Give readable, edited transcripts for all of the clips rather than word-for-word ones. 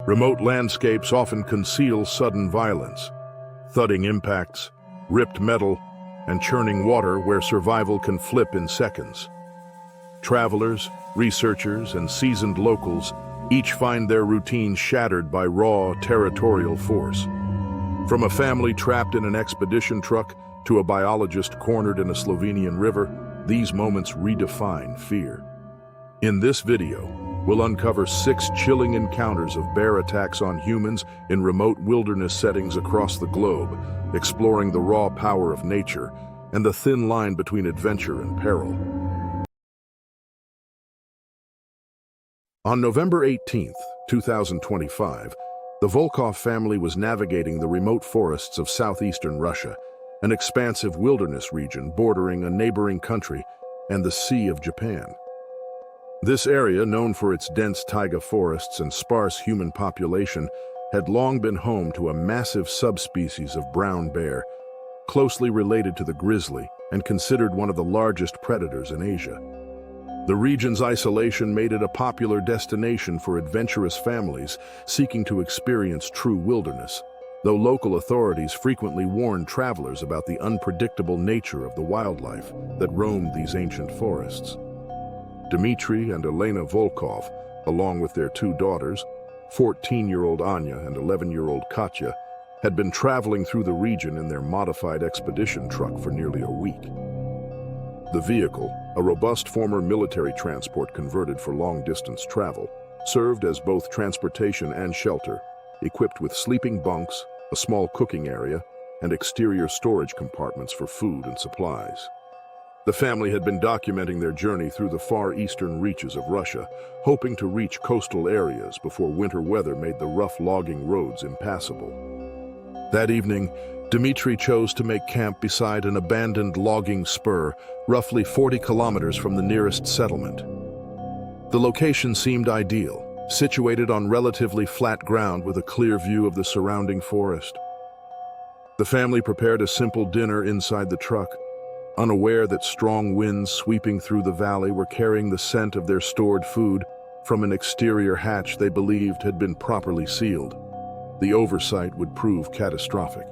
Remote landscapes often conceal sudden violence, thudding impacts, ripped metal, and churning water where survival can flip in seconds. Travelers, researchers, and seasoned locals each find their routines shattered by raw, territorial force. From a family trapped in an expedition truck to a biologist cornered in a Slovenian river, these moments redefine fear. In this video, we'll uncover 6 chilling encounters of bear attacks on humans in remote wilderness settings across the globe, exploring the raw power of nature and the thin line between adventure and peril. On November 18, 2025, the Volkov family was navigating the remote forests of southeastern Russia, an expansive wilderness region bordering a neighboring country and the Sea of Japan. This area, known for its dense taiga forests and sparse human population, had long been home to a massive subspecies of brown bear, closely related to the grizzly and considered one of the largest predators in Asia. The region's isolation made it a popular destination for adventurous families seeking to experience true wilderness, though local authorities frequently warned travelers about the unpredictable nature of the wildlife that roamed these ancient forests. Dmitry and Elena Volkov, along with their 2 daughters, 14-year-old Anya and 11-year-old Katya, had been traveling through the region in their modified expedition truck for nearly a week. The vehicle, a robust former military transport converted for long-distance travel, served as both transportation and shelter, equipped with sleeping bunks, a small cooking area, and exterior storage compartments for food and supplies. The family had been documenting their journey through the far eastern reaches of Russia, hoping to reach coastal areas before winter weather made the rough logging roads impassable. That evening, Dmitry chose to make camp beside an abandoned logging spur, roughly 40 kilometers from the nearest settlement. The location seemed ideal, situated on relatively flat ground with a clear view of the surrounding forest. The family prepared a simple dinner inside the truck, unaware that strong winds sweeping through the valley were carrying the scent of their stored food from an exterior hatch they believed had been properly sealed. The oversight would prove catastrophic.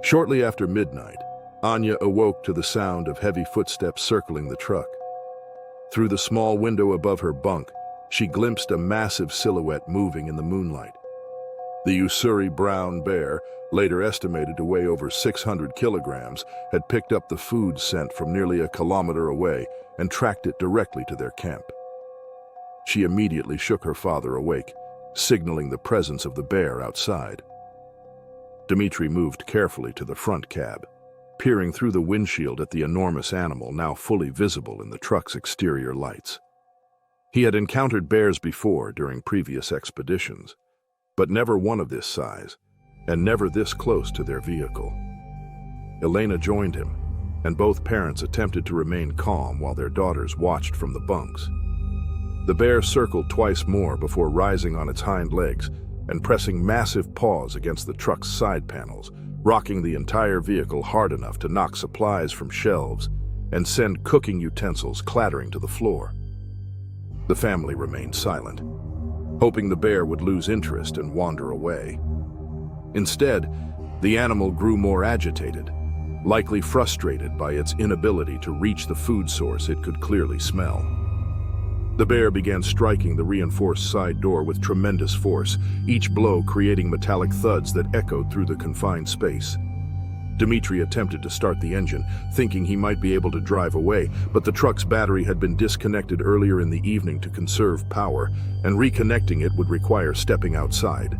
Shortly after midnight, Anya awoke to the sound of heavy footsteps circling the truck. Through the small window above her bunk, she glimpsed a massive silhouette moving in the moonlight. The Ussuri brown bear, later estimated to weigh over 600 kilograms, had picked up the food scent from nearly a kilometer away and tracked it directly to their camp. She immediately shook her father awake, signaling the presence of the bear outside. Dmitry moved carefully to the front cab, peering through the windshield at the enormous animal now fully visible in the truck's exterior lights. He had encountered bears before during previous expeditions, but never one of this size, and never this close to their vehicle. Elena joined him, and both parents attempted to remain calm while their daughters watched from the bunks. The bear circled twice more before rising on its hind legs and pressing massive paws against the truck's side panels, rocking the entire vehicle hard enough to knock supplies from shelves and send cooking utensils clattering to the floor. The family remained silent, hoping the bear would lose interest and wander away. Instead, the animal grew more agitated, likely frustrated by its inability to reach the food source it could clearly smell. The bear began striking the reinforced side door with tremendous force, each blow creating metallic thuds that echoed through the confined space. Dmitry attempted to start the engine, thinking he might be able to drive away, but the truck's battery had been disconnected earlier in the evening to conserve power, and reconnecting it would require stepping outside.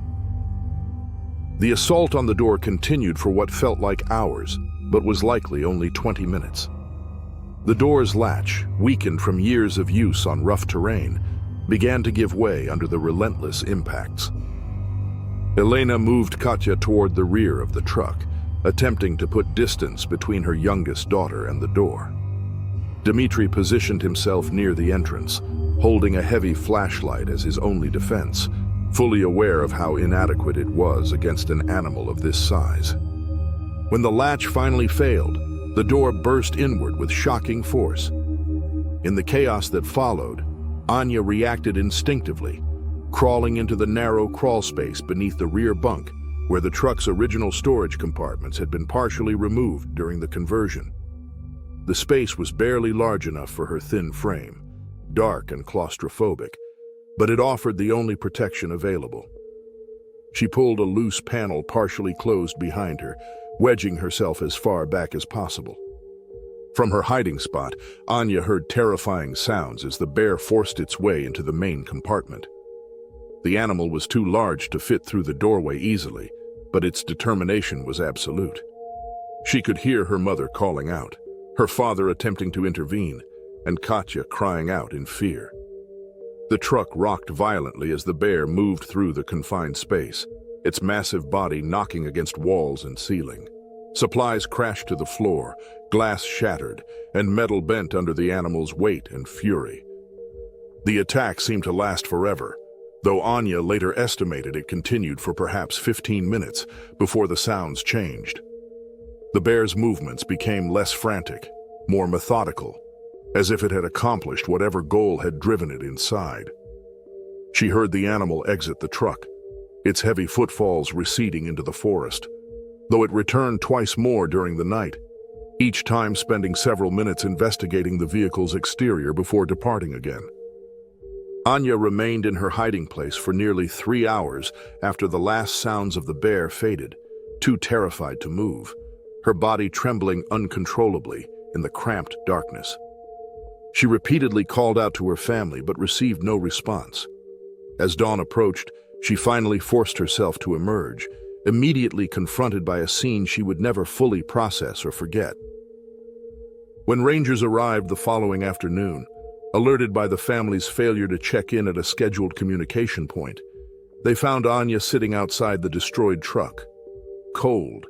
The assault on the door continued for what felt like hours, but was likely only 20 minutes. The door's latch, weakened from years of use on rough terrain, began to give way under the relentless impacts. Elena moved Katya toward the rear of the truck, attempting to put distance between her youngest daughter and the door. Dmitry positioned himself near the entrance, holding a heavy flashlight as his only defense, fully aware of how inadequate it was against an animal of this size. When the latch finally failed, the door burst inward with shocking force. In the chaos that followed, Anya reacted instinctively, crawling into the narrow crawl space beneath the rear bunk, where the truck's original storage compartments had been partially removed during the conversion. The space was barely large enough for her thin frame, dark and claustrophobic, but it offered the only protection available. She pulled a loose panel partially closed behind her, wedging herself as far back as possible. From her hiding spot, Anya heard terrifying sounds as the bear forced its way into the main compartment. The animal was too large to fit through the doorway easily, but its determination was absolute. She could hear her mother calling out, her father attempting to intervene, and Katya crying out in fear. The truck rocked violently as the bear moved through the confined space, its massive body knocking against walls and ceiling. Supplies crashed to the floor, glass shattered, and metal bent under the animal's weight and fury. The attack seemed to last forever, though Anya later estimated it continued for perhaps 15 minutes before the sounds changed. The bear's movements became less frantic, more methodical, as if it had accomplished whatever goal had driven it inside. She heard the animal exit the truck, its heavy footfalls receding into the forest, though it returned twice more during the night, each time spending several minutes investigating the vehicle's exterior before departing again. Anya remained in her hiding place for nearly 3 hours after the last sounds of the bear faded, too terrified to move, her body trembling uncontrollably in the cramped darkness. She repeatedly called out to her family but received no response. As dawn approached, she finally forced herself to emerge, immediately confronted by a scene she would never fully process or forget. When rangers arrived the following afternoon, alerted by the family's failure to check in at a scheduled communication point, they found Anya sitting outside the destroyed truck, cold,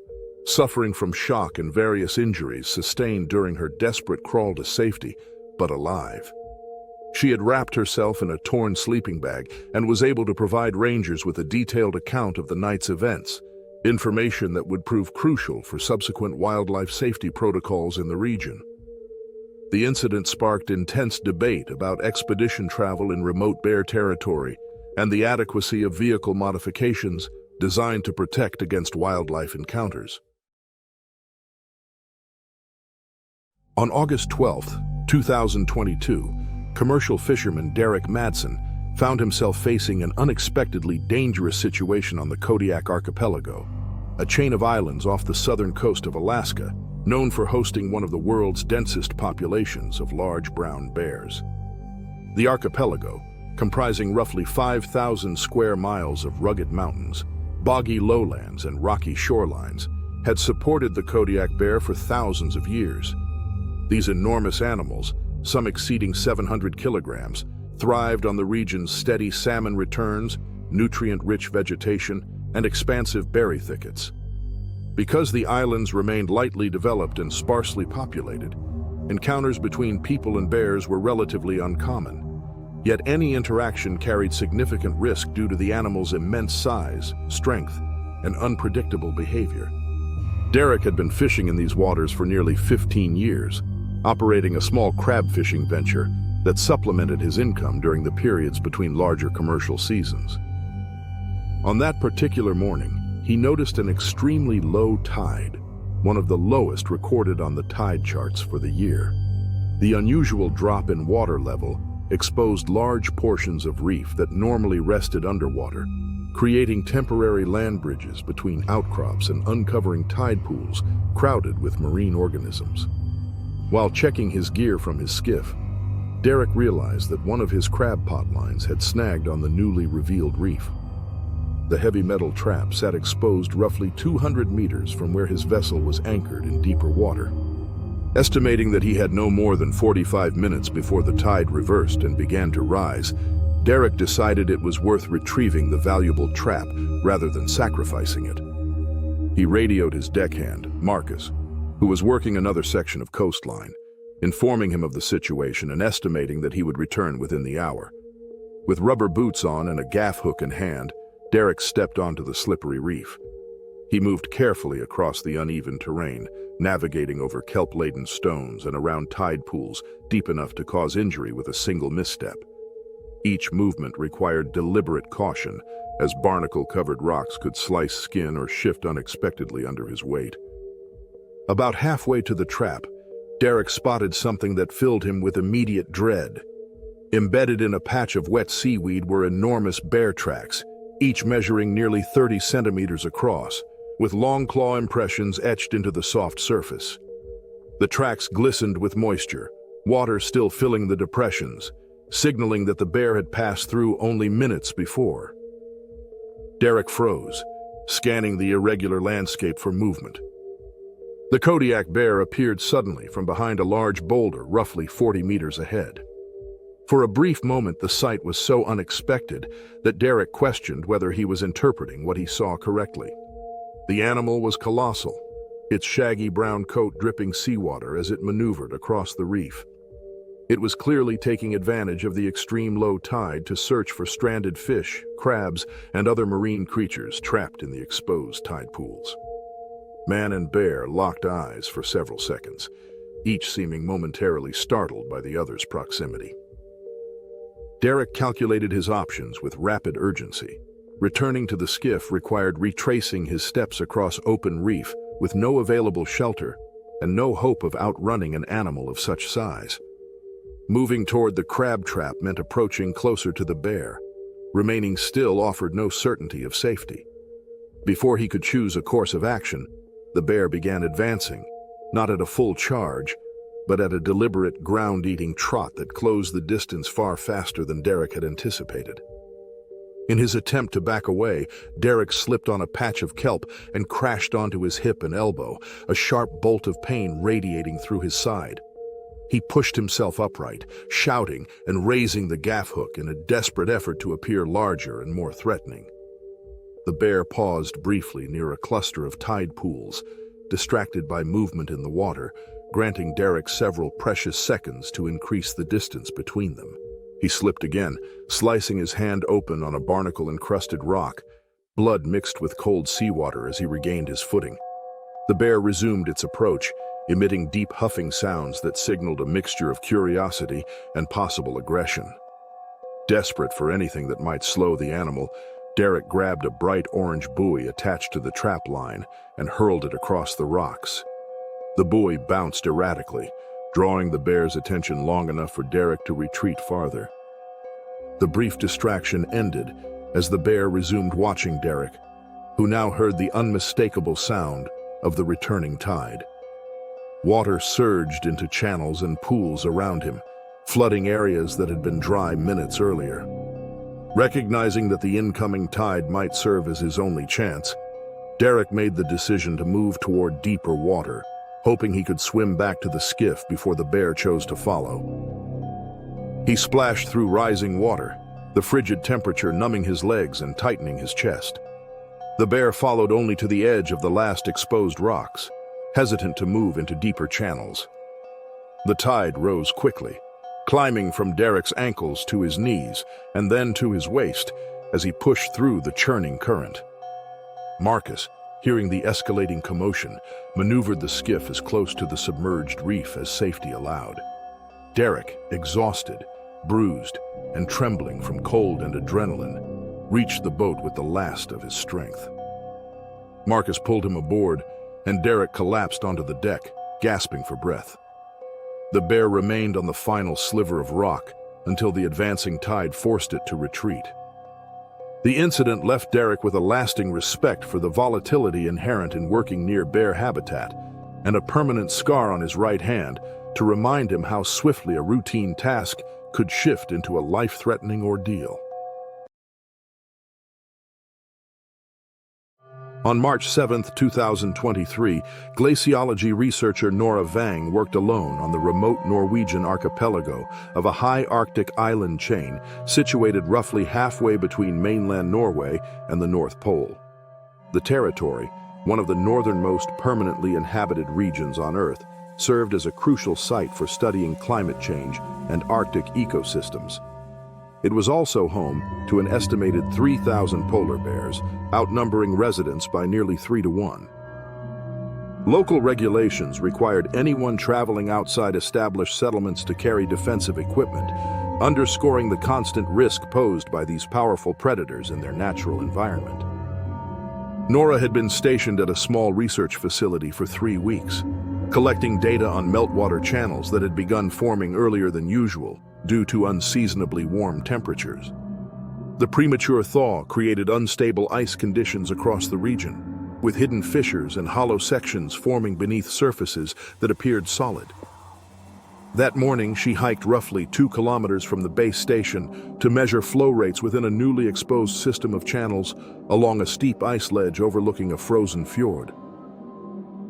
suffering from shock and various injuries sustained during her desperate crawl to safety, but alive. She had wrapped herself in a torn sleeping bag and was able to provide rangers with a detailed account of the night's events, information that would prove crucial for subsequent wildlife safety protocols in the region. The incident sparked intense debate about expedition travel in remote bear territory and the adequacy of vehicle modifications designed to protect against wildlife encounters. On August 12, 2022, commercial fisherman Derek Madsen found himself facing an unexpectedly dangerous situation on the Kodiak Archipelago, a chain of islands off the southern coast of Alaska, known for hosting one of the world's densest populations of large brown bears. The archipelago, comprising roughly 5,000 square miles of rugged mountains, boggy lowlands, and rocky shorelines, had supported the Kodiak bear for thousands of years. These enormous animals, some exceeding 700 kilograms, thrived on the region's steady salmon returns, nutrient-rich vegetation, and expansive berry thickets. Because the islands remained lightly developed and sparsely populated, encounters between people and bears were relatively uncommon. Yet any interaction carried significant risk due to the animal's immense size, strength, and unpredictable behavior. Derek had been fishing in these waters for nearly 15 years, operating a small crab fishing venture that supplemented his income during the periods between larger commercial seasons. On that particular morning, he noticed an extremely low tide, one of the lowest recorded on the tide charts for the year. The unusual drop in water level exposed large portions of reef that normally rested underwater, creating temporary land bridges between outcrops and uncovering tide pools crowded with marine organisms. While checking his gear from his skiff, Derek realized that one of his crab pot lines had snagged on the newly revealed reef. The heavy metal trap sat exposed roughly 200 meters from where his vessel was anchored in deeper water. Estimating that he had no more than 45 minutes before the tide reversed and began to rise, Derek decided it was worth retrieving the valuable trap rather than sacrificing it. He radioed his deckhand, Marcus, who was working another section of coastline, informing him of the situation and estimating that he would return within the hour. With rubber boots on and a gaff hook in hand, Derek stepped onto the slippery reef. He moved carefully across the uneven terrain, navigating over kelp-laden stones and around tide pools deep enough to cause injury with a single misstep. Each movement required deliberate caution, as barnacle-covered rocks could slice skin or shift unexpectedly under his weight. About halfway to the trap, Derek spotted something that filled him with immediate dread. Embedded in a patch of wet seaweed were enormous bear tracks, each measuring nearly 30 centimeters across, with long claw impressions etched into the soft surface. The tracks glistened with moisture, water still filling the depressions, signaling that the bear had passed through only minutes before. Derek froze, scanning the irregular landscape for movement. The Kodiak bear appeared suddenly from behind a large boulder roughly 40 meters ahead. For a brief moment, the sight was so unexpected that Derek questioned whether he was interpreting what he saw correctly. The animal was colossal, its shaggy brown coat dripping seawater as it maneuvered across the reef. It was clearly taking advantage of the extreme low tide to search for stranded fish, crabs, and other marine creatures trapped in the exposed tide pools. Man and bear locked eyes for several seconds, each seeming momentarily startled by the other's proximity. Derek calculated his options with rapid urgency. Returning to the skiff required retracing his steps across open reef with no available shelter and no hope of outrunning an animal of such size. Moving toward the crab trap meant approaching closer to the bear. Remaining still offered no certainty of safety. Before he could choose a course of action, the bear began advancing, not at a full charge, but at a deliberate ground-eating trot that closed the distance far faster than Derek had anticipated. In his attempt to back away, Derek slipped on a patch of kelp and crashed onto his hip and elbow, a sharp bolt of pain radiating through his side. He pushed himself upright, shouting and raising the gaff hook in a desperate effort to appear larger and more threatening. The bear paused briefly near a cluster of tide pools, distracted by movement in the water, granting Derek several precious seconds to increase the distance between them. He slipped again, slicing his hand open on a barnacle-encrusted rock, blood mixed with cold seawater as he regained his footing. The bear resumed its approach, emitting deep huffing sounds that signaled a mixture of curiosity and possible aggression. Desperate for anything that might slow the animal, Derek grabbed a bright orange buoy attached to the trap line and hurled it across the rocks. The buoy bounced erratically, drawing the bear's attention long enough for Derek to retreat farther. The brief distraction ended as the bear resumed watching Derek, who now heard the unmistakable sound of the returning tide. Water surged into channels and pools around him, flooding areas that had been dry minutes earlier. Recognizing that the incoming tide might serve as his only chance, Derek made the decision to move toward deeper water, hoping he could swim back to the skiff before the bear chose to follow. He splashed through rising water, the frigid temperature numbing his legs and tightening his chest. The bear followed only to the edge of the last exposed rocks, hesitant to move into deeper channels. The tide rose quickly, climbing from Derek's ankles to his knees and then to his waist as he pushed through the churning current. Marcus, hearing the escalating commotion, maneuvered the skiff as close to the submerged reef as safety allowed. Derek, exhausted, bruised, and trembling from cold and adrenaline, reached the boat with the last of his strength. Marcus pulled him aboard, and Derek collapsed onto the deck, gasping for breath. The bear remained on the final sliver of rock until the advancing tide forced it to retreat. The incident left Derek with a lasting respect for the volatility inherent in working near bear habitat and a permanent scar on his right hand to remind him how swiftly a routine task could shift into a life-threatening ordeal. On March 7, 2023, glaciology researcher Nora Vang worked alone on the remote Norwegian archipelago of a high Arctic island chain situated roughly halfway between mainland Norway and the North Pole. The territory, one of the northernmost permanently inhabited regions on Earth, served as a crucial site for studying climate change and Arctic ecosystems. It was also home to an estimated 3,000 polar bears, outnumbering residents by nearly 3 to 1. Local regulations required anyone traveling outside established settlements to carry defensive equipment, underscoring the constant risk posed by these powerful predators in their natural environment. Nora had been stationed at a small research facility for 3 weeks, collecting data on meltwater channels that had begun forming earlier than usual due to unseasonably warm temperatures. The premature thaw created unstable ice conditions across the region, with hidden fissures and hollow sections forming beneath surfaces that appeared solid. That morning, she hiked roughly 2 kilometers from the base station to measure flow rates within a newly exposed system of channels along a steep ice ledge overlooking a frozen fjord.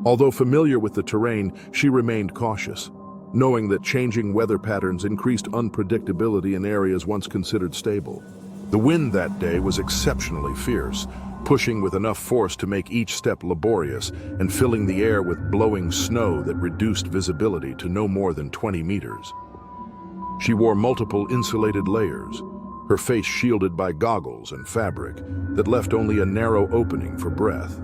Although familiar with the terrain, she remained cautious, knowing that changing weather patterns increased unpredictability in areas once considered stable. The wind that day was exceptionally fierce, pushing with enough force to make each step laborious and filling the air with blowing snow that reduced visibility to no more than 20 meters. She wore multiple insulated layers, her face shielded by goggles and fabric that left only a narrow opening for breath.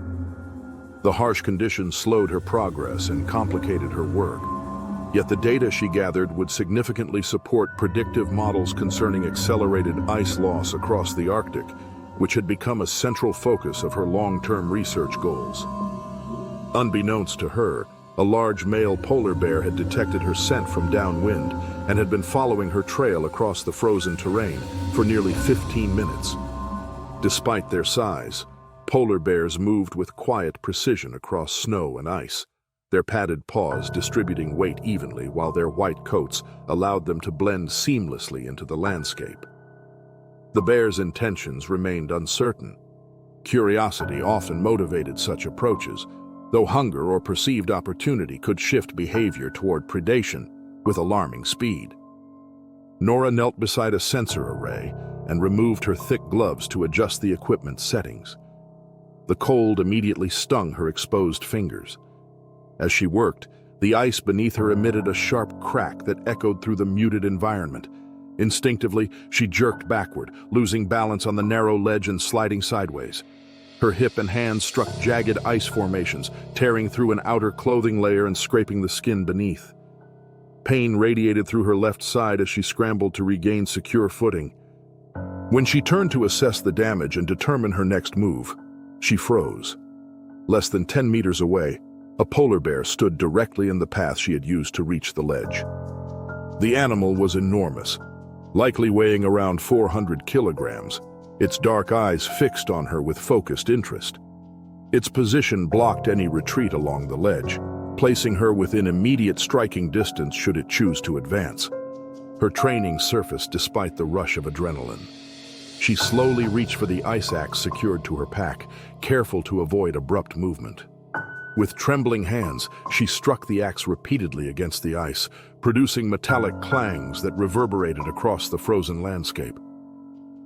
The harsh conditions slowed her progress and complicated her work, yet the data she gathered would significantly support predictive models concerning accelerated ice loss across the Arctic, which had become a central focus of her long-term research goals. Unbeknownst to her, a large male polar bear had detected her scent from downwind and had been following her trail across the frozen terrain for nearly 15 minutes. Despite their size, polar bears moved with quiet precision across snow and ice, their padded paws distributing weight evenly while their white coats allowed them to blend seamlessly into the landscape. The bear's intentions remained uncertain. Curiosity often motivated such approaches, though hunger or perceived opportunity could shift behavior toward predation with alarming speed. Nora knelt beside a sensor array and removed her thick gloves to adjust the equipment's settings. The cold immediately stung her exposed fingers. As she worked, the ice beneath her emitted a sharp crack that echoed through the muted environment. Instinctively, she jerked backward, losing balance on the narrow ledge and sliding sideways. Her hip and hands struck jagged ice formations, tearing through an outer clothing layer and scraping the skin beneath. Pain radiated through her left side as she scrambled to regain secure footing. When she turned to assess the damage and determine her next move, she froze. Less than 10 meters away, a polar bear stood directly in the path she had used to reach the ledge. The animal was enormous, likely weighing around 400 kilograms, its dark eyes fixed on her with focused interest. Its position blocked any retreat along the ledge, placing her within immediate striking distance should it choose to advance. Her training surfaced despite the rush of adrenaline. She slowly reached for the ice axe secured to her pack, careful to avoid abrupt movement. With trembling hands, she struck the axe repeatedly against the ice, producing metallic clangs that reverberated across the frozen landscape.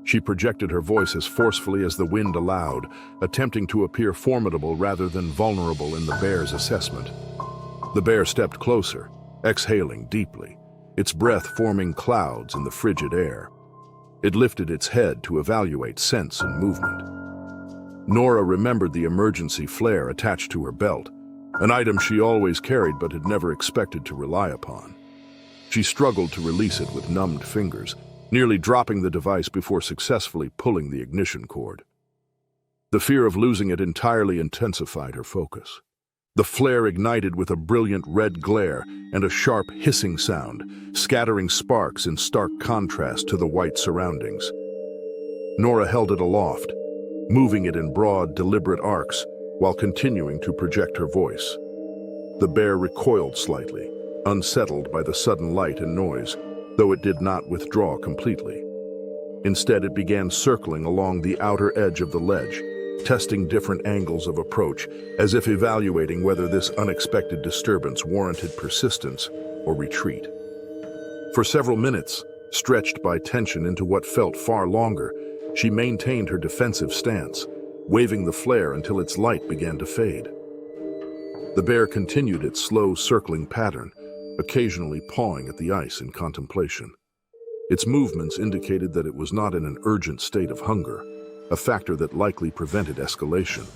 She projected her voice as forcefully as the wind allowed, attempting to appear formidable rather than vulnerable in the bear's assessment. The bear stepped closer, exhaling deeply, its breath forming clouds in the frigid air. It lifted its head to evaluate sense and movement. Nora remembered the emergency flare attached to her belt, an item she always carried but had never expected to rely upon. She struggled to release it with numbed fingers, nearly dropping the device before successfully pulling the ignition cord. The fear of losing it entirely intensified her focus. The flare ignited with a brilliant red glare and a sharp hissing sound, scattering sparks in stark contrast to the white surroundings. Nora held it aloft, moving it in broad, deliberate arcs while continuing to project her voice. The bear recoiled slightly, unsettled by the sudden light and noise, though it did not withdraw completely. Instead, it began circling along the outer edge of the ledge, testing different angles of approach, as if evaluating whether this unexpected disturbance warranted persistence or retreat. For several minutes, stretched by tension into what felt far longer, she maintained her defensive stance, waving the flare until its light began to fade. The bear continued its slow circling pattern, occasionally pawing at the ice in contemplation. Its movements indicated that it was not in an urgent state of hunger, a factor that likely prevented escalation.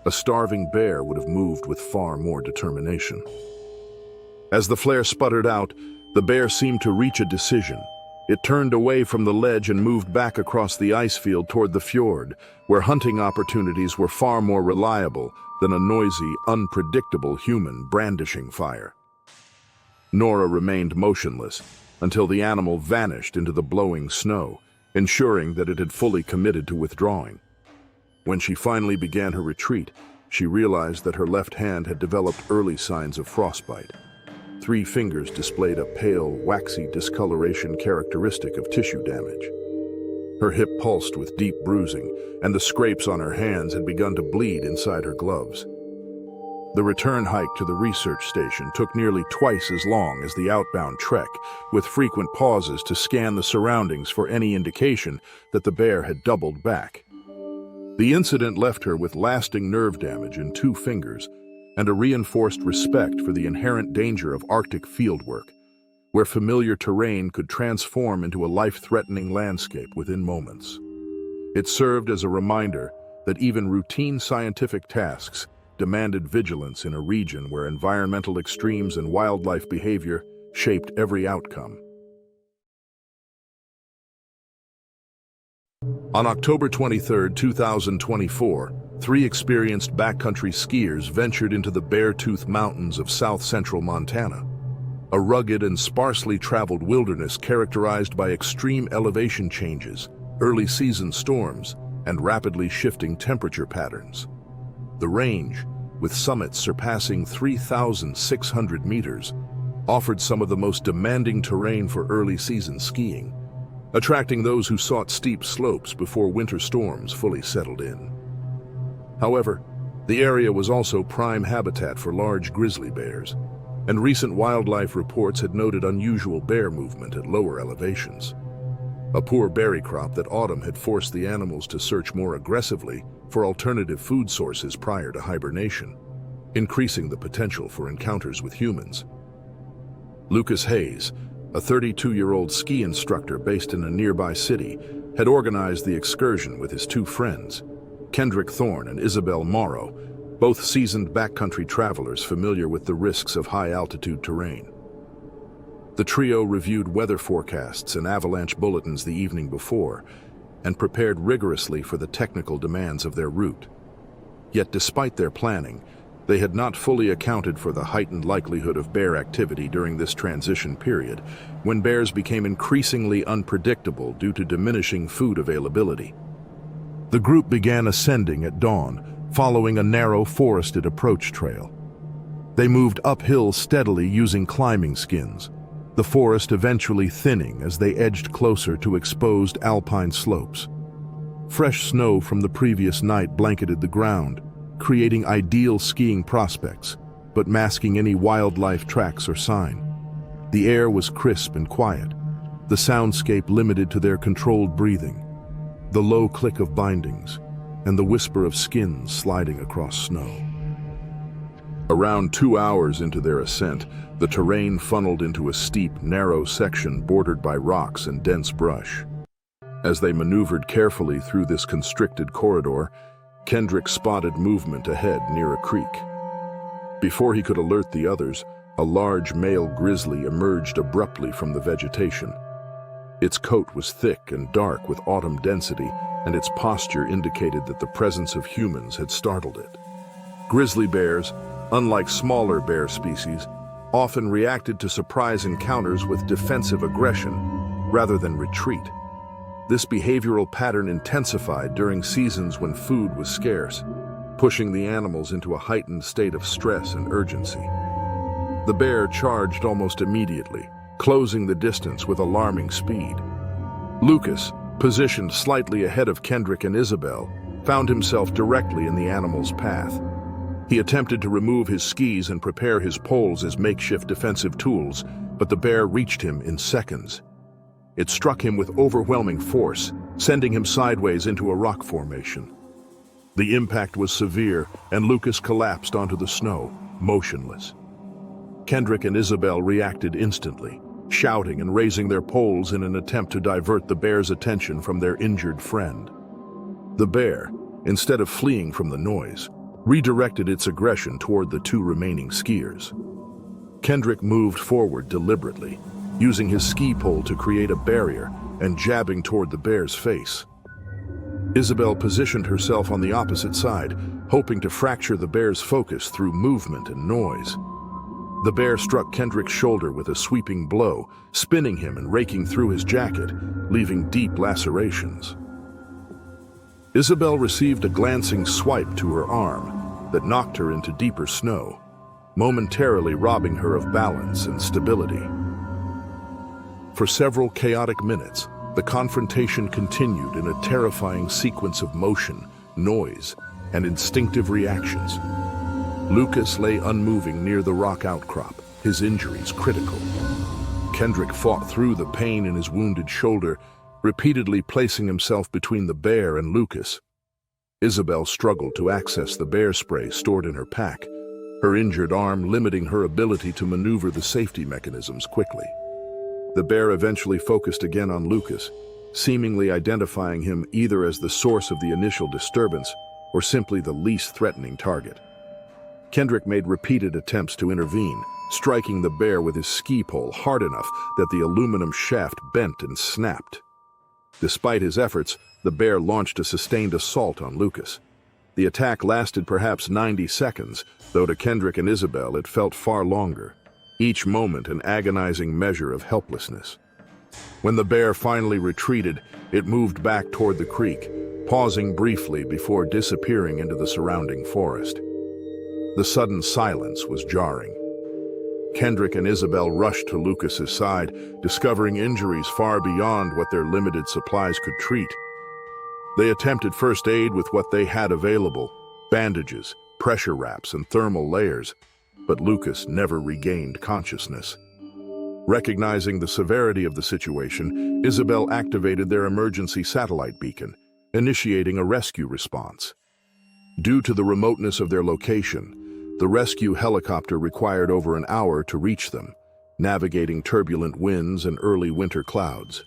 A starving bear would have moved with far more determination. As the flare sputtered out, the bear seemed to reach a decision, It turned away from the ledge and moved back across the ice field toward the fjord, where hunting opportunities were far more reliable than a noisy, unpredictable human brandishing fire. Nora remained motionless until the animal vanished into the blowing snow, ensuring that it had fully committed to withdrawing. When she finally began her retreat, she realized that her left hand had developed early signs of frostbite. 3 fingers displayed a pale, waxy discoloration characteristic of tissue damage. Her hip pulsed with deep bruising, and the scrapes on her hands had begun to bleed inside her gloves. The return hike to the research station took nearly twice as long as the outbound trek, with frequent pauses to scan the surroundings for any indication that the bear had doubled back. The incident left her with lasting nerve damage in 2 fingers and a reinforced respect for the inherent danger of Arctic fieldwork, where familiar terrain could transform into a life-threatening landscape within moments. It served as a reminder that even routine scientific tasks demanded vigilance in a region where environmental extremes and wildlife behavior shaped every outcome. On October 23, 2024, 3 experienced backcountry skiers ventured into the Beartooth Mountains of south-central Montana, a rugged and sparsely traveled wilderness characterized by extreme elevation changes, early-season storms, and rapidly shifting temperature patterns. The range, with summits surpassing 3,600 meters, offered some of the most demanding terrain for early-season skiing, attracting those who sought steep slopes before winter storms fully settled in. However, the area was also prime habitat for large grizzly bears, and recent wildlife reports had noted unusual bear movement at lower elevations. A poor berry crop that autumn had forced the animals to search more aggressively for alternative food sources prior to hibernation, increasing the potential for encounters with humans. Lucas Hayes, a 32-year-old ski instructor based in a nearby city, had organized the excursion with his 2 friends, Kendrick Thorne and Isabel Morrow, both seasoned backcountry travelers familiar with the risks of high-altitude terrain. The trio reviewed weather forecasts and avalanche bulletins the evening before and prepared rigorously for the technical demands of their route. Yet despite their planning, they had not fully accounted for the heightened likelihood of bear activity during this transition period, when bears became increasingly unpredictable due to diminishing food availability. The group began ascending at dawn, following a narrow forested approach trail. They moved uphill steadily using climbing skins, the forest eventually thinning as they edged closer to exposed alpine slopes. Fresh snow from the previous night blanketed the ground, creating ideal skiing prospects, but masking any wildlife tracks or sign. The air was crisp and quiet, the soundscape limited to their controlled breathing, the low click of bindings, and the whisper of skins sliding across snow. Around 2 hours into their ascent, the terrain funneled into a steep, narrow section bordered by rocks and dense brush. As they maneuvered carefully through this constricted corridor, Kendrick spotted movement ahead near a creek. Before he could alert the others, a large male grizzly emerged abruptly from the vegetation. Its coat was thick and dark with autumn density, and its posture indicated that the presence of humans had startled it. Grizzly bears, unlike smaller bear species, often reacted to surprise encounters with defensive aggression rather than retreat. This behavioral pattern intensified during seasons when food was scarce, pushing the animals into a heightened state of stress and urgency. The bear charged almost immediately, closing the distance with alarming speed. Lucas, positioned slightly ahead of Kendrick and Isabel, found himself directly in the animal's path. He attempted to remove his skis and prepare his poles as makeshift defensive tools, but the bear reached him in seconds. It struck him with overwhelming force, sending him sideways into a rock formation. The impact was severe, and Lucas collapsed onto the snow, motionless. Kendrick and Isabel reacted instantly, shouting and raising their poles in an attempt to divert the bear's attention from their injured friend. The bear, instead of fleeing from the noise, redirected its aggression toward the 2 remaining skiers. Kendrick moved forward deliberately, using his ski pole to create a barrier and jabbing toward the bear's face. Isabel positioned herself on the opposite side, hoping to fracture the bear's focus through movement and noise. The bear struck Kendrick's shoulder with a sweeping blow, spinning him and raking through his jacket, leaving deep lacerations. Isabel received a glancing swipe to her arm that knocked her into deeper snow, momentarily robbing her of balance and stability. For several chaotic minutes, the confrontation continued in a terrifying sequence of motion, noise, and instinctive reactions. Lucas lay unmoving near the rock outcrop, his injuries critical. Kendrick fought through the pain in his wounded shoulder, repeatedly placing himself between the bear and Lucas. Isabel struggled to access the bear spray stored in her pack, her injured arm limiting her ability to maneuver the safety mechanisms quickly. The bear eventually focused again on Lucas, seemingly identifying him either as the source of the initial disturbance or simply the least threatening target. Kendrick made repeated attempts to intervene, striking the bear with his ski pole hard enough that the aluminum shaft bent and snapped. Despite his efforts, the bear launched a sustained assault on Lucas. The attack lasted perhaps 90 seconds, though to Kendrick and Isabel it felt far longer, each moment an agonizing measure of helplessness. When the bear finally retreated, it moved back toward the creek, pausing briefly before disappearing into the surrounding forest. The sudden silence was jarring. Kendrick and Isabel rushed to Lucas's side, discovering injuries far beyond what their limited supplies could treat. They attempted first aid with what they had available: bandages, pressure wraps, and thermal layers, but Lucas never regained consciousness. Recognizing the severity of the situation, Isabel activated their emergency satellite beacon, initiating a rescue response. Due to the remoteness of their location, the rescue helicopter required over an hour to reach them, navigating turbulent winds and early winter clouds.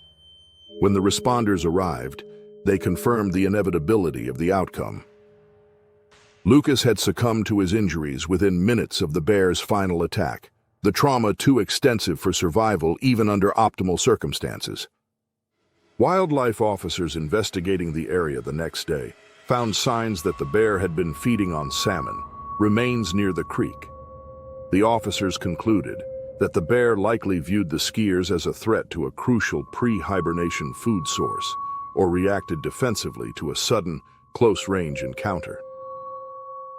When the responders arrived, they confirmed the inevitability of the outcome. Lucas had succumbed to his injuries within minutes of the bear's final attack, the trauma too extensive for survival even under optimal circumstances. Wildlife officers investigating the area the next day found signs that the bear had been feeding on salmon, remains near the creek. The officers concluded that the bear likely viewed the skiers as a threat to a crucial pre-hibernation food source, or reacted defensively to a sudden, close-range encounter.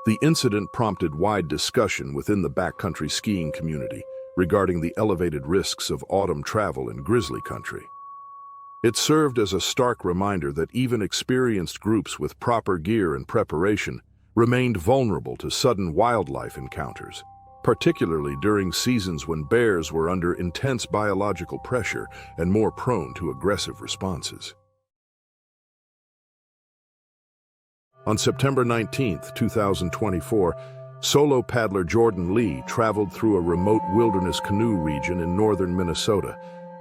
The incident prompted wide discussion within the backcountry skiing community regarding the elevated risks of autumn travel in Grizzly country. It served as a stark reminder that even experienced groups with proper gear and preparation remained vulnerable to sudden wildlife encounters, particularly during seasons when bears were under intense biological pressure and more prone to aggressive responses. On September 19, 2024, solo paddler Jordan Lee traveled through a remote wilderness canoe region in northern Minnesota,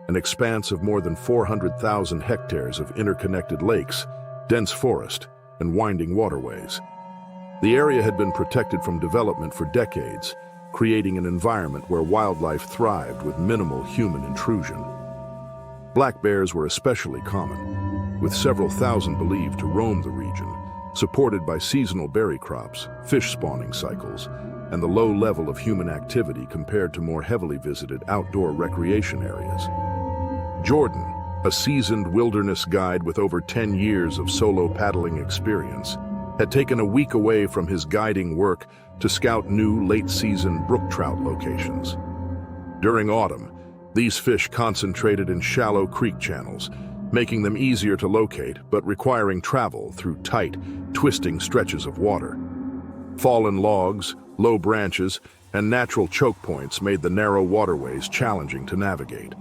an expanse of more than 400,000 hectares of interconnected lakes, dense forest, and winding waterways. The area had been protected from development for decades, creating an environment where wildlife thrived with minimal human intrusion. Black bears were especially common, with several thousand believed to roam the region, supported by seasonal berry crops, fish spawning cycles, and the low level of human activity compared to more heavily visited outdoor recreation areas. Jordan, a seasoned wilderness guide with over 10 years of solo paddling experience, had taken a week away from his guiding work to scout new late-season brook trout locations. During autumn, these fish concentrated in shallow creek channels, making them easier to locate but requiring travel through tight, twisting stretches of water. Fallen logs, low branches, and natural choke points made the narrow waterways challenging to navigate.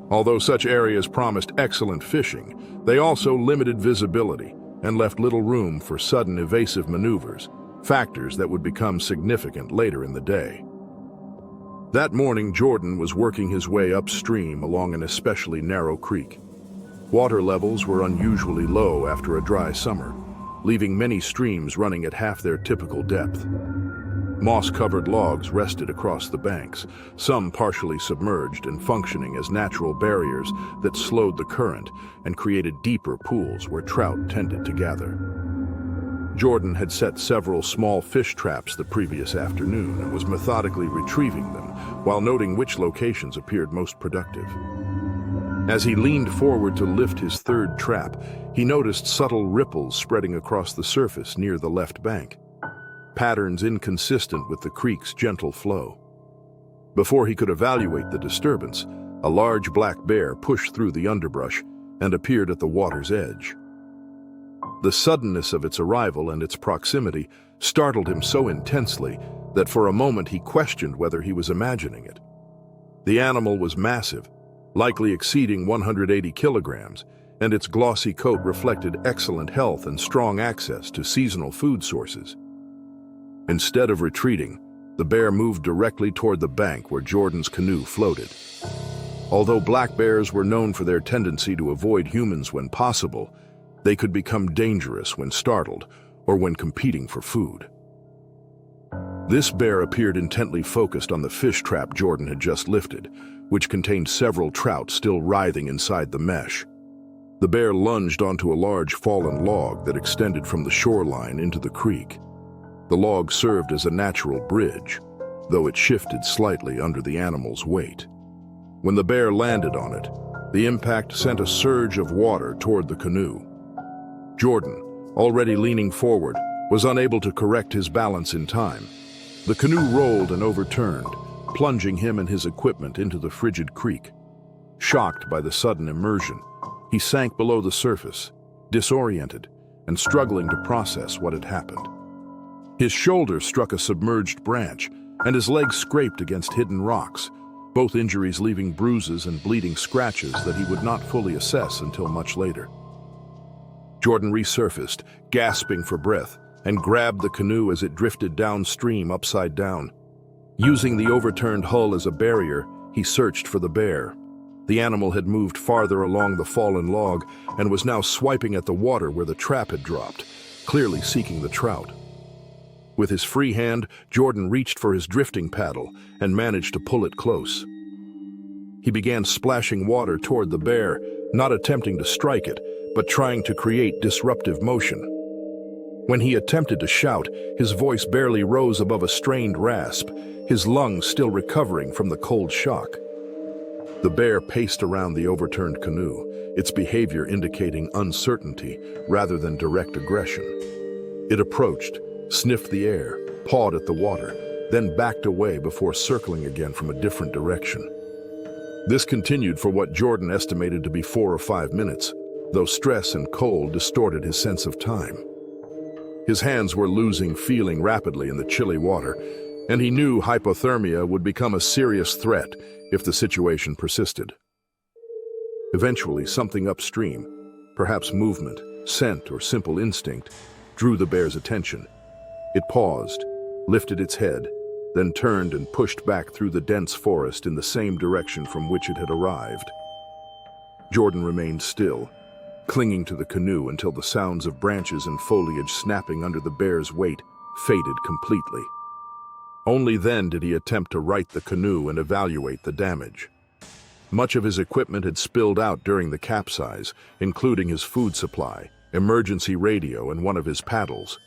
Although such areas promised excellent fishing, they also limited visibility and left little room for sudden evasive maneuvers, factors that would become significant later in the day. That morning, Jordan was working his way upstream along an especially narrow creek. Water levels were unusually low after a dry summer, leaving many streams running at half their typical depth. Moss-covered logs rested across the banks, some partially submerged and functioning as natural barriers that slowed the current and created deeper pools where trout tended to gather. Jordan had set several small fish traps the previous afternoon and was methodically retrieving them while noting which locations appeared most productive. As he leaned forward to lift his third trap, he noticed subtle ripples spreading across the surface near the left bank, patterns inconsistent with the creek's gentle flow. Before he could evaluate the disturbance, a large black bear pushed through the underbrush and appeared at the water's edge. The suddenness of its arrival and its proximity startled him so intensely that for a moment he questioned whether he was imagining it. The animal was massive, likely exceeding 180 kilograms, and its glossy coat reflected excellent health and strong access to seasonal food sources. Instead of retreating, the bear moved directly toward the bank where Jordan's canoe floated. Although black bears were known for their tendency to avoid humans when possible, they could become dangerous when startled or when competing for food. This bear appeared intently focused on the fish trap Jordan had just lifted, which contained several trout still writhing inside the mesh. The bear lunged onto a large fallen log that extended from the shoreline into the creek. The log served as a natural bridge, though it shifted slightly under the animal's weight. When the bear landed on it, the impact sent a surge of water toward the canoe. Jordan, already leaning forward, was unable to correct his balance in time. The canoe rolled and overturned, plunging him and his equipment into the frigid creek. Shocked by the sudden immersion, he sank below the surface, disoriented and struggling to process what had happened. His shoulder struck a submerged branch, and his leg scraped against hidden rocks, both injuries leaving bruises and bleeding scratches that he would not fully assess until much later. Jordan resurfaced, gasping for breath, and grabbed the canoe as it drifted downstream upside down. Using the overturned hull as a barrier, he searched for the bear. The animal had moved farther along the fallen log and was now swiping at the water where the trap had dropped, clearly seeking the trout. With his free hand, Jordan reached for his drifting paddle and managed to pull it close. He began splashing water toward the bear, not attempting to strike it, but trying to create disruptive motion. When he attempted to shout, his voice barely rose above a strained rasp, his lungs still recovering from the cold shock. The bear paced around the overturned canoe, its behavior indicating uncertainty rather than direct aggression. It approached, sniffed the air, pawed at the water, then backed away before circling again from a different direction. This continued for what Jordan estimated to be 4 or 5 minutes, though stress and cold distorted his sense of time. His hands were losing feeling rapidly in the chilly water, and he knew hypothermia would become a serious threat if the situation persisted. Eventually, something upstream, perhaps movement, scent, or simple instinct, drew the bear's attention. It paused, lifted its head, then turned and pushed back through the dense forest in the same direction from which it had arrived. Jordan remained still, clinging to the canoe until the sounds of branches and foliage snapping under the bear's weight faded completely. Only then did he attempt to right the canoe and evaluate the damage. Much of his equipment had spilled out during the capsize, including his food supply, emergency radio, and one of his paddles.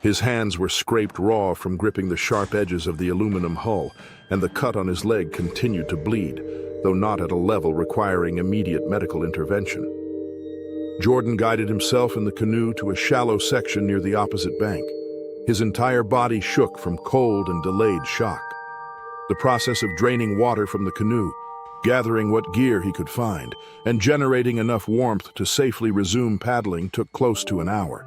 His hands were scraped raw from gripping the sharp edges of the aluminum hull, and the cut on his leg continued to bleed, though not at a level requiring immediate medical intervention. Jordan guided himself and the canoe to a shallow section near the opposite bank. His entire body shook from cold and delayed shock. The process of draining water from the canoe, gathering what gear he could find, and generating enough warmth to safely resume paddling took close to an hour.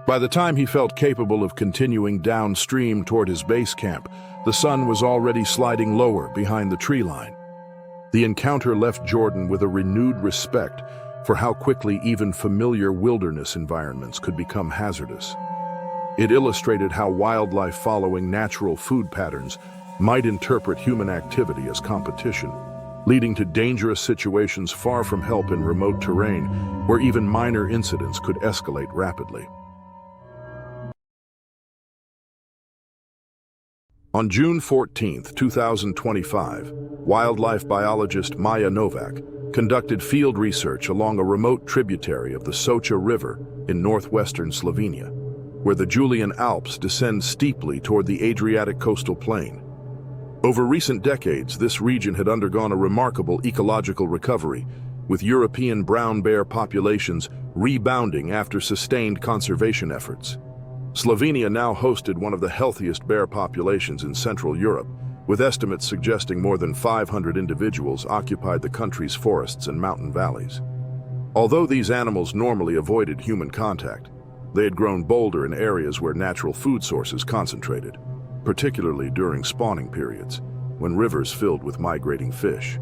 By the time he felt capable of continuing downstream toward his base camp, the sun was already sliding lower behind the tree line. The encounter left Jordan with a renewed respect for how quickly even familiar wilderness environments could become hazardous. It illustrated how wildlife following natural food patterns might interpret human activity as competition, leading to dangerous situations far from help in remote terrain where even minor incidents could escalate rapidly. On June 14, 2025, wildlife biologist Maya Novak conducted field research along a remote tributary of the Socha River in northwestern Slovenia, where the Julian Alps descend steeply toward the Adriatic coastal plain. Over recent decades, this region had undergone a remarkable ecological recovery, with European brown bear populations rebounding after sustained conservation efforts. Slovenia now hosted one of the healthiest bear populations in Central Europe, with estimates suggesting more than 500 individuals occupied the country's forests and mountain valleys. Although these animals normally avoided human contact, they had grown bolder in areas where natural food sources concentrated, particularly during spawning periods, when rivers filled with migrating fish.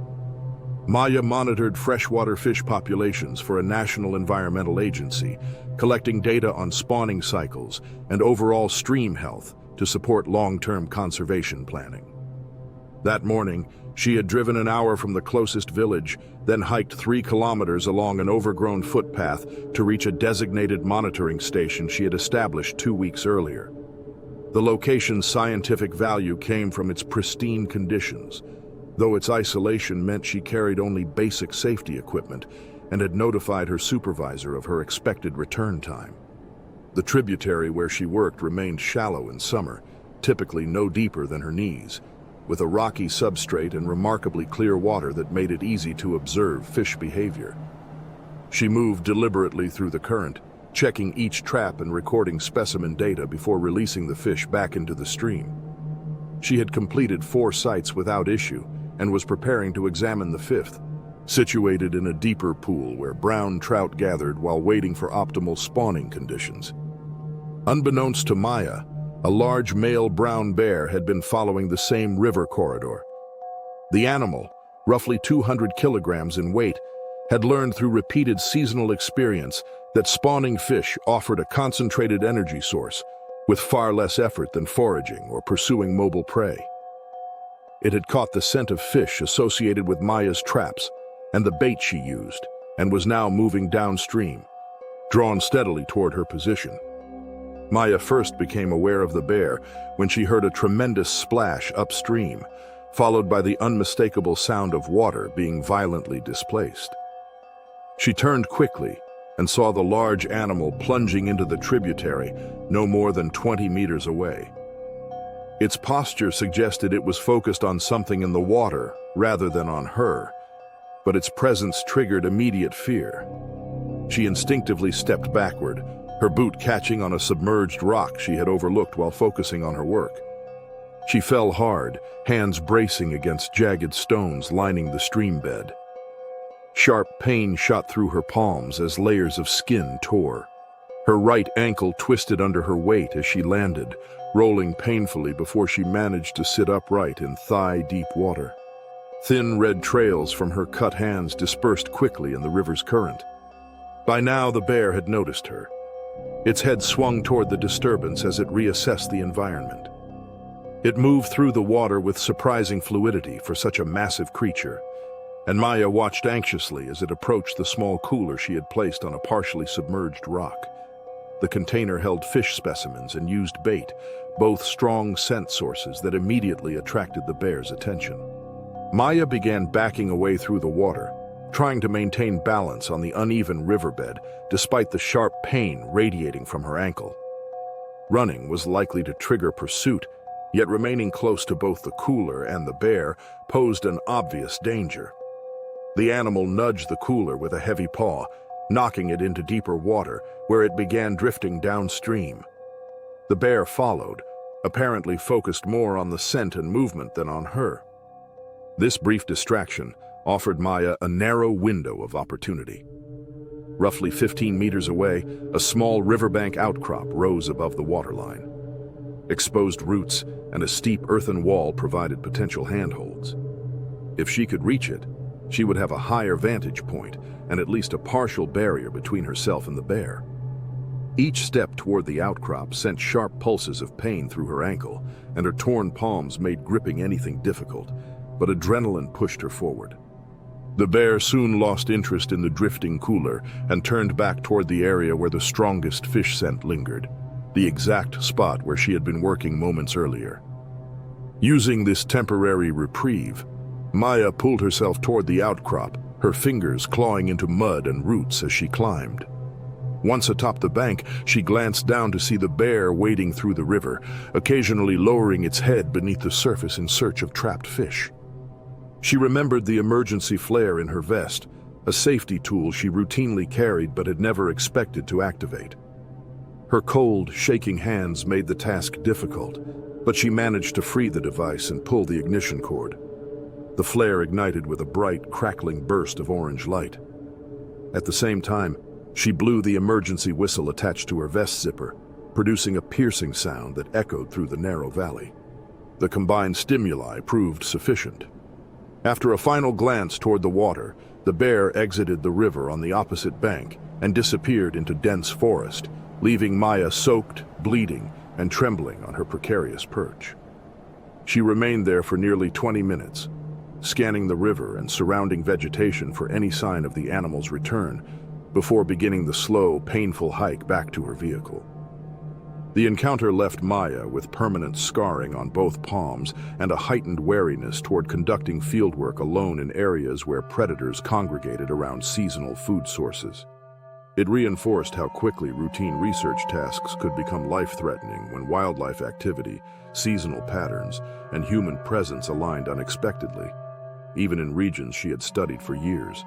Maya monitored freshwater fish populations for a national environmental agency, collecting data on spawning cycles and overall stream health to support long-term conservation planning. That morning, she had driven an hour from the closest village, then hiked 3 kilometers along an overgrown footpath to reach a designated monitoring station she had established 2 weeks earlier. The location's scientific value came from its pristine conditions, though its isolation meant she carried only basic safety equipment and had notified her supervisor of her expected return time. The tributary where she worked remained shallow in summer, typically no deeper than her knees, with a rocky substrate and remarkably clear water that made it easy to observe fish behavior. She moved deliberately through the current, checking each trap and recording specimen data before releasing the fish back into the stream. She had completed 4 sites without issue and was preparing to examine the 5th, situated in a deeper pool where brown trout gathered while waiting for optimal spawning conditions. Unbeknownst to Maya, a large male brown bear had been following the same river corridor. The animal, roughly 200 kilograms in weight, had learned through repeated seasonal experience that spawning fish offered a concentrated energy source with far less effort than foraging or pursuing mobile prey. It had caught the scent of fish associated with Maya's traps and the bait she used, and was now moving downstream, drawn steadily toward her position. Maya first became aware of the bear when she heard a tremendous splash upstream, followed by the unmistakable sound of water being violently displaced. She turned quickly and saw the large animal plunging into the tributary no more than 20 meters away. Its posture suggested it was focused on something in the water rather than on her, but its presence triggered immediate fear. She instinctively stepped backward, her boot catching on a submerged rock she had overlooked while focusing on her work. She fell hard, hands bracing against jagged stones lining the stream bed. Sharp pain shot through her palms as layers of skin tore. Her right ankle twisted under her weight as she landed, rolling painfully before she managed to sit upright in thigh-deep water. Thin red trails from her cut hands dispersed quickly in the river's current. By now, the bear had noticed her. Its head swung toward the disturbance as it reassessed the environment. It moved through the water with surprising fluidity for such a massive creature, and Maya watched anxiously as it approached the small cooler she had placed on a partially submerged rock. The container held fish specimens and used bait, both strong scent sources that immediately attracted the bear's attention. Maya began backing away through the water, trying to maintain balance on the uneven riverbed despite the sharp pain radiating from her ankle. Running was likely to trigger pursuit, yet remaining close to both the cooler and the bear posed an obvious danger. The animal nudged the cooler with a heavy paw, knocking it into deeper water, where it began drifting downstream. The bear followed, apparently focused more on the scent and movement than on her. This brief distraction offered Maya a narrow window of opportunity. Roughly 15 meters away, a small riverbank outcrop rose above the waterline. Exposed roots and a steep earthen wall provided potential handholds. If she could reach it, she would have a higher vantage point and at least a partial barrier between herself and the bear. Each step toward the outcrop sent sharp pulses of pain through her ankle, and her torn palms made gripping anything difficult, but adrenaline pushed her forward. The bear soon lost interest in the drifting cooler and turned back toward the area where the strongest fish scent lingered, the exact spot where she had been working moments earlier. Using this temporary reprieve, Maya pulled herself toward the outcrop, her fingers clawing into mud and roots as she climbed. Once atop the bank, she glanced down to see the bear wading through the river, occasionally lowering its head beneath the surface in search of trapped fish. She remembered the emergency flare in her vest, a safety tool she routinely carried but had never expected to activate. Her cold, shaking hands made the task difficult, but she managed to free the device and pull the ignition cord. The flare ignited with a bright, crackling burst of orange light. At the same time, she blew the emergency whistle attached to her vest zipper, producing a piercing sound that echoed through the narrow valley. The combined stimuli proved sufficient. After a final glance toward the water, the bear exited the river on the opposite bank and disappeared into dense forest, leaving Maya soaked, bleeding, and trembling on her precarious perch. She remained there for nearly 20 minutes, scanning the river and surrounding vegetation for any sign of the animal's return, before beginning the slow, painful hike back to her vehicle. The encounter left Maya with permanent scarring on both palms and a heightened wariness toward conducting fieldwork alone in areas where predators congregated around seasonal food sources. It reinforced how quickly routine research tasks could become life-threatening when wildlife activity, seasonal patterns, and human presence aligned unexpectedly, even in regions she had studied for years.